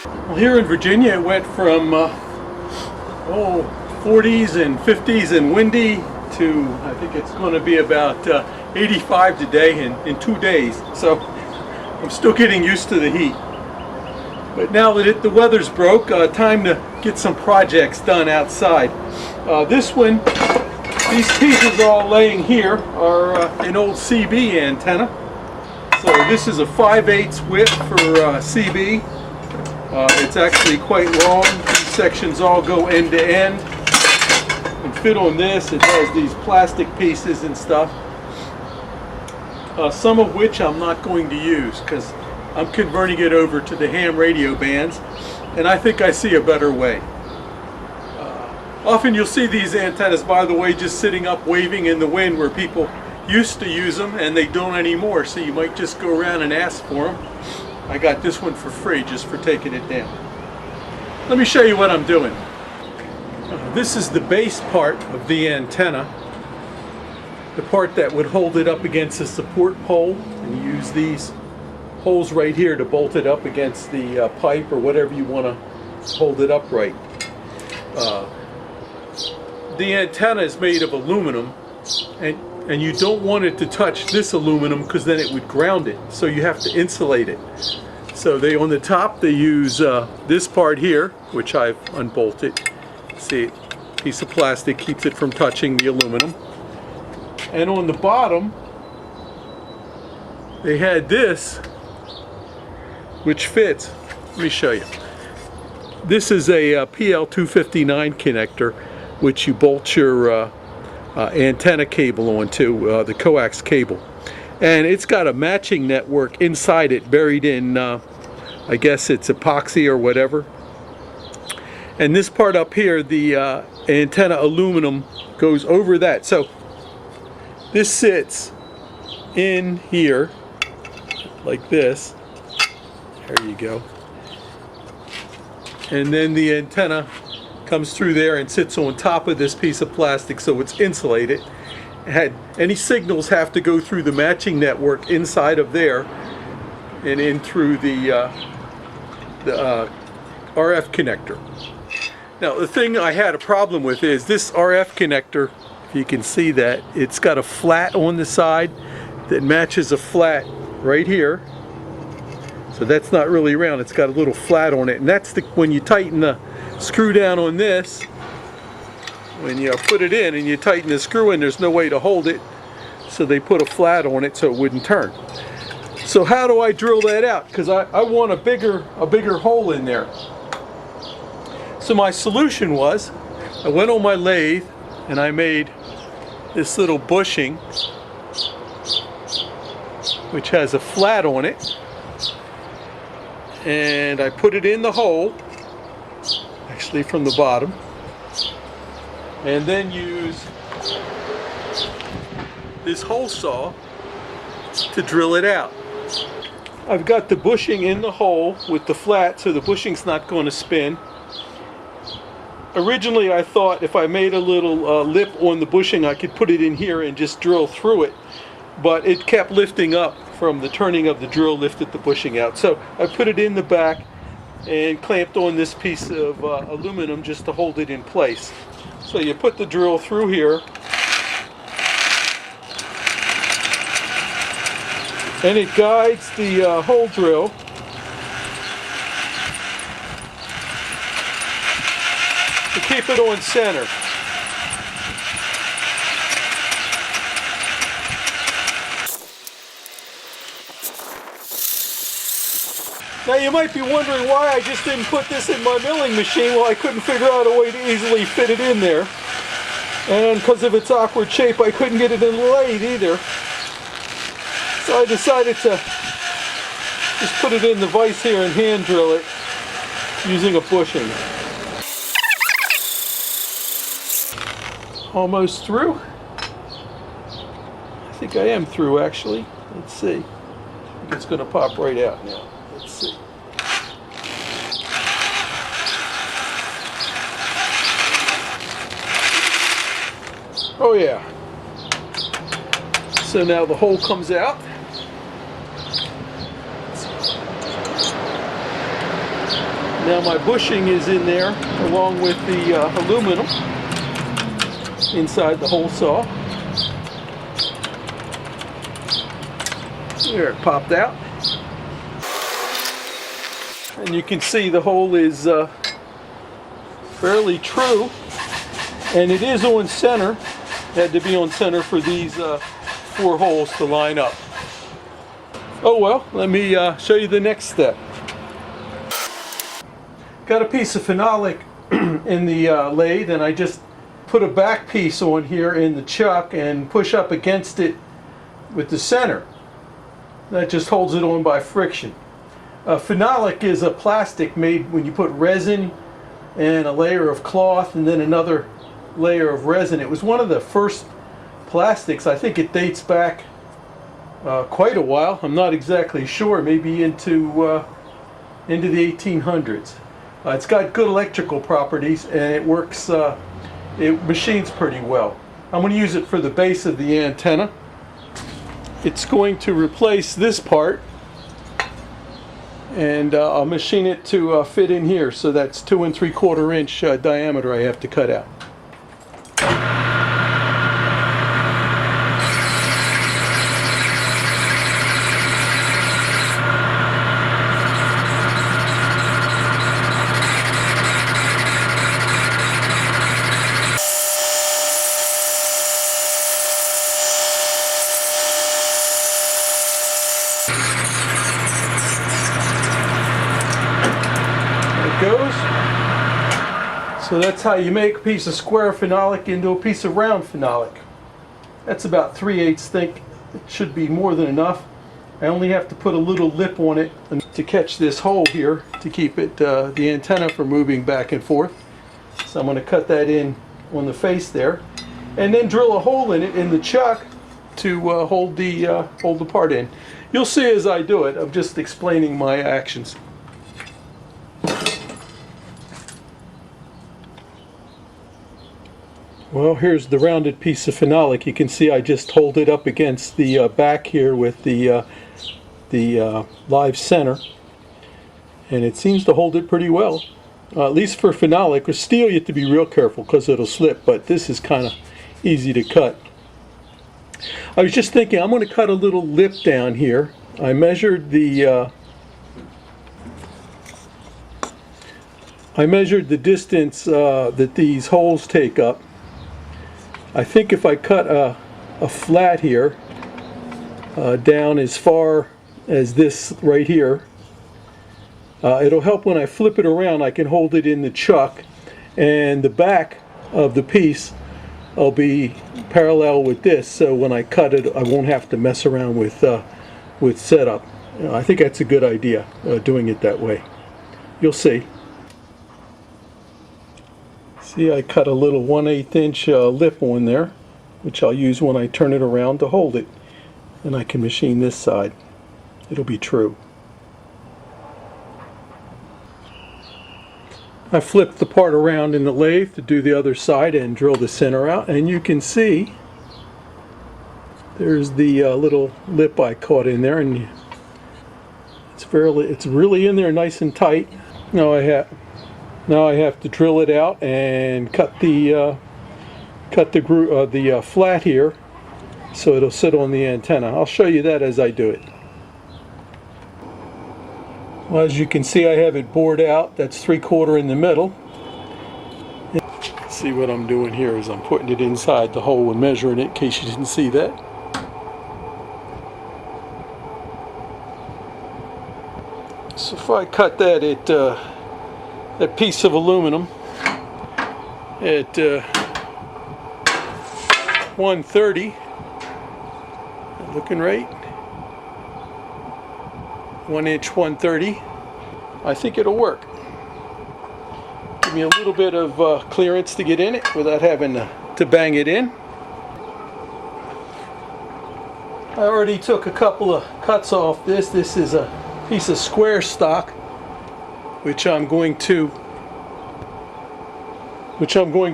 Well, here in Virginia, it went from 40s and 50s and windy to, I think it's going to be about 85 today in 2 days. So I'm still getting used to the heat. But now that the weather's broke, time to get some projects done outside. This one, these pieces all laying here are an old CB antenna. So this is a 5/8 width for CB. It's actually quite long. These sections all go end to end and fit on this. It has these plastic pieces and stuff, some of which I'm not going to use because I'm converting it over to the ham radio bands, and I think I see a better way. Often you'll see these antennas, by the way, just sitting up waving in the wind where people used to use them and they don't anymore, so you might just go around and ask for them. I got this one for free just for taking it down. Let me show you what I'm doing. This is the base part of the antenna, the part that would hold it up against a support pole, and you use these holes right here to bolt it up against the pipe or whatever you want to hold it upright. The antenna is made of aluminum, and you don't want it to touch this aluminum because then it would ground it, so you have to insulate it. So on the top they use this part here, which I've unbolted. See, a piece of plastic keeps it from touching the aluminum. And on the bottom they had this, which fits. Let me show you. This is a PL259 connector, which you bolt your antenna cable onto, the coax cable. And it's got a matching network inside it, buried in, I guess it's epoxy or whatever. And this part up here, the antenna aluminum goes over that. So this sits in here like this. There you go. And then the antenna comes through there and sits on top of this piece of plastic, so it's insulated. Any signals have to go through the matching network inside of there and in through the RF connector. Now the thing I had a problem with is this RF connector, if you can see that, it's got a flat on the side that matches a flat right here. So that's not really round, it's got a little flat on it, and that's when you tighten the screw down on this, when you put it in and you tighten the screw in, there's no way to hold it, so they put a flat on it so it wouldn't turn. So how do I drill that out? Because I want a bigger hole in there. So my solution was, I went on my lathe and I made this little bushing which has a flat on it, and I put it in the hole, actually from the bottom, and then use this hole saw to drill it out. I've got the bushing in the hole with the flat, so the bushing's not going to spin. Originally I thought if I made a little lip on the bushing I could put it in here and just drill through it, but it kept lifting up from the turning of the drill, lifted the bushing out. So I put it in the back and clamped on this piece of aluminum just to hold it in place. So you put the drill through here, and it guides the hole drill to keep it on center. Now you might be wondering why I just didn't put this in my milling machine. Well, I couldn't figure out a way to easily fit it in there. And because of its awkward shape, I couldn't get it in the lathe either. So I decided to just put it in the vise here and hand drill it using a bushing. Almost through. I think I am through actually. Let's see. I think it's going to pop right out now. Let's see. Oh yeah. So now the hole comes out. Now my bushing is in there along with the aluminum inside the hole saw. There, it popped out. And you can see the hole is fairly true, and it is on center. Had to be on center for these 4 holes to line up. Oh well, let me show you the next step. Got a piece of phenolic in the lathe, and I just put a back piece on here in the chuck and push up against it with the center. That just holds it on by friction. Phenolic is a plastic made when you put resin and a layer of cloth and then another layer of resin. It was one of the first plastics. I think it dates back quite a while. I'm not exactly sure. Maybe into the 1800s. It's got good electrical properties, and it works. It machines pretty well. I'm going to use it for the base of the antenna. It's going to replace this part, and I'll machine it to fit in here. So that's 2 3/4 inch diameter I have to cut out. Goes. So that's how you make a piece of square phenolic into a piece of round phenolic. That's about 3/8 thick. It should be more than enough. I only have to put a little lip on it to catch this hole here to keep it the antenna from moving back and forth. So I'm going to cut that in on the face there, and then drill a hole in it in the chuck to hold the part in. You'll see as I do it. I'm just explaining my actions. Well, here's the rounded piece of phenolic. You can see I just hold it up against the back here with the live center, and it seems to hold it pretty well. At least for phenolic. With steel you have to be real careful because it'll slip, but this is kind of easy to cut. I was just thinking I'm going to cut a little lip down here. I measured the distance that these holes take up. I think if I cut a flat here down as far as this right here, it'll help when I flip it around. I can hold it in the chuck, and the back of the piece will be parallel with this, so when I cut it I won't have to mess around with setup. I think that's a good idea, doing it that way. You'll see. See, I cut a little 1/8 inch lip on there, which I'll use when I turn it around to hold it. And I can machine this side. It'll be true. I flipped the part around in the lathe to do the other side and drill the center out. And you can see there's the little lip I caught in there, and it's really in there nice and tight. Now I have to drill it out and cut the flat here so it'll sit on the antenna. I'll show you that as I do it. Well, as you can see, I have it bored out. That's 3/4 in the middle. See what I'm doing here is I'm putting it inside the hole and measuring it in case you didn't see that. So if I cut that at that piece of aluminum at 130, looking right, 1 inch 130, I think it'll work. Give me a little bit of clearance to get in it without having to bang it in. I already took a couple of cuts off this. This is a piece of square stock which I'm going to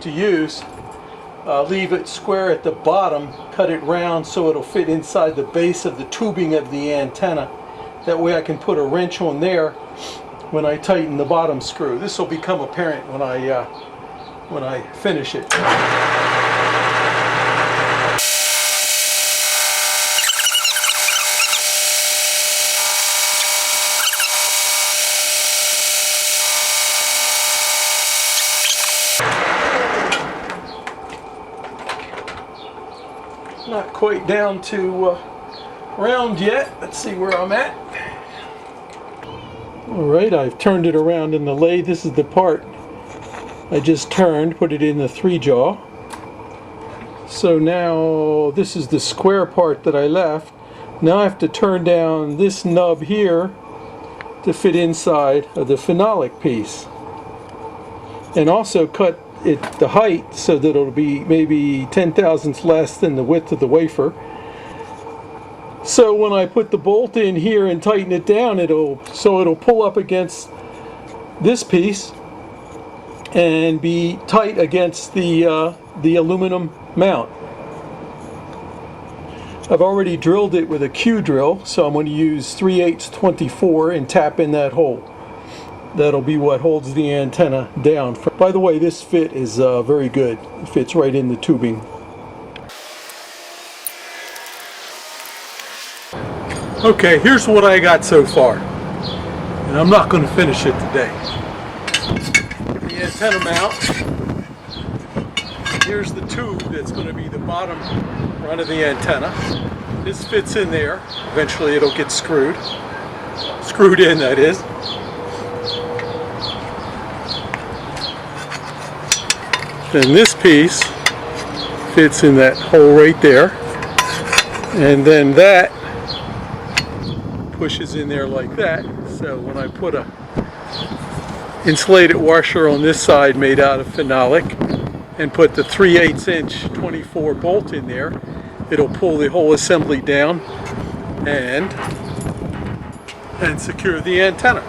use. Leave it square at the bottom, cut it round so it'll fit inside the base of the tubing of the antenna. That way I can put a wrench on there when I tighten the bottom screw. This will become apparent when I finish it. Not quite down to round yet. Let's see where I'm at. Alright, I've turned it around in the lathe. This is the part I just turned, put it in the 3-jaw. So now this is the square part that I left. Now I have to turn down this nub here to fit inside of the phenolic piece. And also cut it the height so that it'll be maybe 10 thousandths less than the width of the wafer. So when I put the bolt in here and tighten it down, it'll pull up against this piece and be tight against the aluminum mount. I've already drilled it with a Q drill, so I'm going to use 3/8 24 and tap in that hole. That'll be what holds the antenna down. By the way, this fit is very good. It fits right in the tubing. Okay, here's what I got so far. And I'm not going to finish it today. The antenna mount. Here's the tube that's going to be the bottom run of the antenna. This fits in there. Eventually it'll get screwed. Screwed in, that is. Then this piece fits in that hole right there, and then that pushes in there like that. So when I put a insulated washer on this side made out of phenolic and put the 3/8 inch 24 bolt in there, it'll pull the whole assembly down and secure the antenna.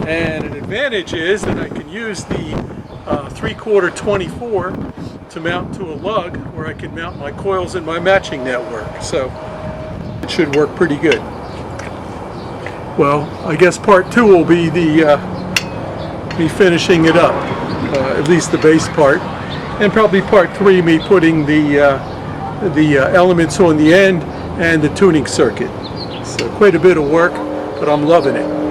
And an advantage is that I can use the 3/4 24 to mount to a lug where I can mount my coils and my matching network. So it should work pretty good. Well, I guess part 2 will be me finishing it up, at least the base part, and probably part 3 me putting the elements on the end and the tuning circuit. So quite a bit of work, but I'm loving it.